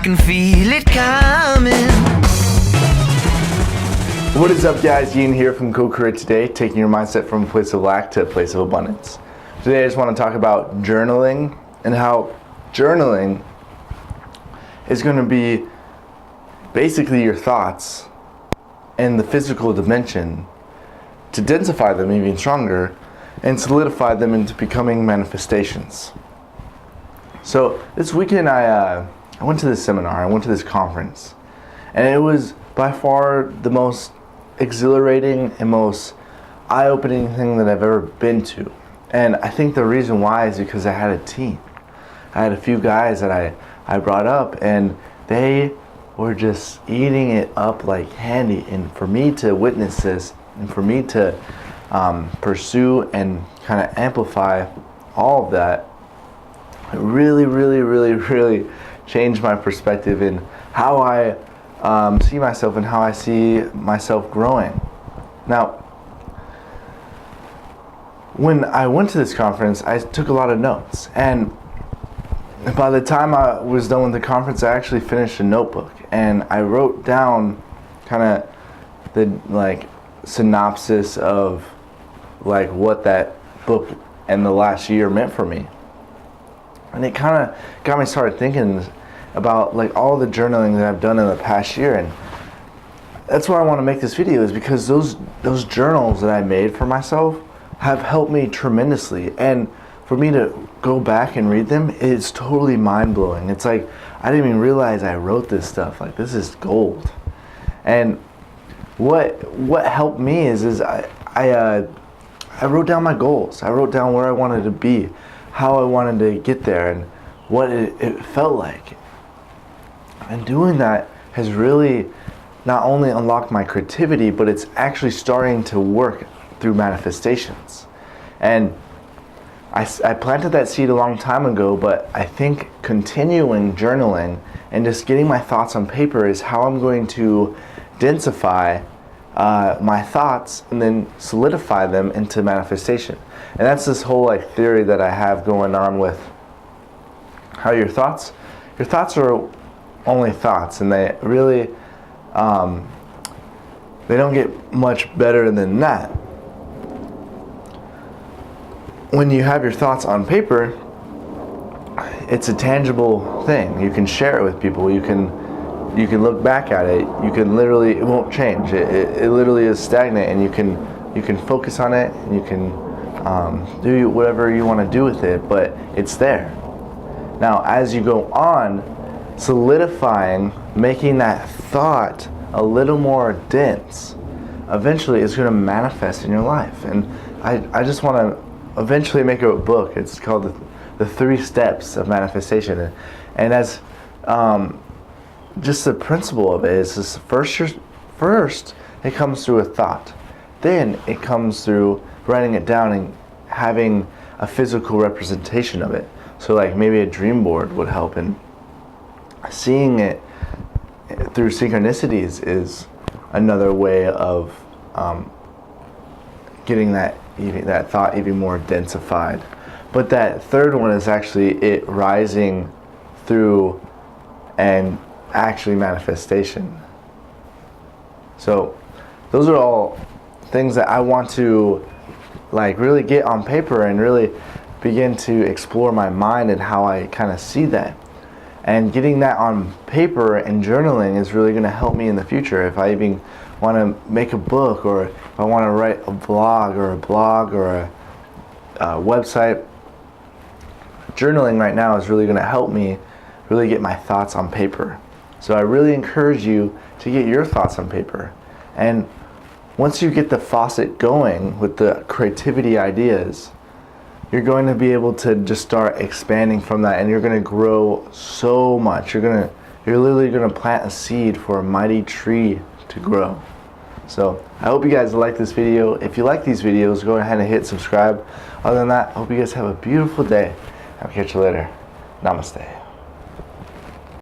can feel it coming. What is up, guys? Ian here from Co-Create Today, taking your mindset from a place of lack to a place of abundance. Today I just want to talk about journaling and how journaling is going to be basically your thoughts and the physical dimension to densify them even stronger and solidify them into becoming manifestations. So this weekend I went to this seminar, I went to this conference, and it was by far the most exhilarating and most eye-opening thing that I've ever been to. And I think the reason why is because I had a team. I had a few guys that I brought up, and they were just eating it up like candy. And for me to witness this, and for me to pursue and kind of amplify all of that, it really changed my perspective in how I see myself and how I see myself growing. Now, when I went to this conference, I took a lot of notes, and by the time I was done with the conference, I actually finished a notebook, and I wrote down kind of the synopsis of what that book and the last year meant for me. And it kind of got me started thinking about all the journaling that I've done in the past year. And that's why I want to make this video, is because those journals that I made for myself have helped me tremendously. And for me to go back and read them, it's totally mind-blowing. It's like I didn't even realize I wrote this stuff. This is gold. And what helped me is I wrote down my goals. I wrote down where I wanted to be, how I wanted to get there, and what it felt like. And doing that has really not only unlocked my creativity, but it's actually starting to work through manifestations. And I planted that seed a long time ago, but I think continuing journaling and just getting my thoughts on paper is how I'm going to densify my thoughts and then solidify them into manifestation. And that's this whole theory that I have going on with how your thoughts are only thoughts, and they really they don't get much better than that. When you have your thoughts on paper, it's a tangible thing. You can share it with people. You can look back at it. You can literally, it won't change. It literally is stagnant, and you can focus on it, and you can do whatever you want to do with it, but it's there. Now, as you go on, solidifying, making that thought a little more dense, eventually it's going to manifest in your life. And I just want to eventually make a book. It's called the 3 Steps of Manifestation. And as just the principle of it is first it comes through a thought, then it comes through writing it down and having a physical representation of it. So maybe a dream board would help, and seeing it through synchronicities is another way of getting that thought even more densified. But that third one is actually it rising through and actually manifestation. So those are all things that I want to really get on paper and really begin to explore my mind and how I kind of see that. And getting that on paper and journaling is really going to help me in the future. If I even want to make a book, or if I want to write a blog or a website, journaling right now is really going to help me really get my thoughts on paper. So I really encourage you to get your thoughts on paper. And once you get the faucet going with the creativity ideas, you're going to be able to just start expanding from that, and you're going to grow so much. You're literally going to plant a seed for a mighty tree to grow. So I hope you guys like this video. If you like these videos, go ahead and hit subscribe. Other than that, I hope you guys have a beautiful day. I'll catch you later. Namaste.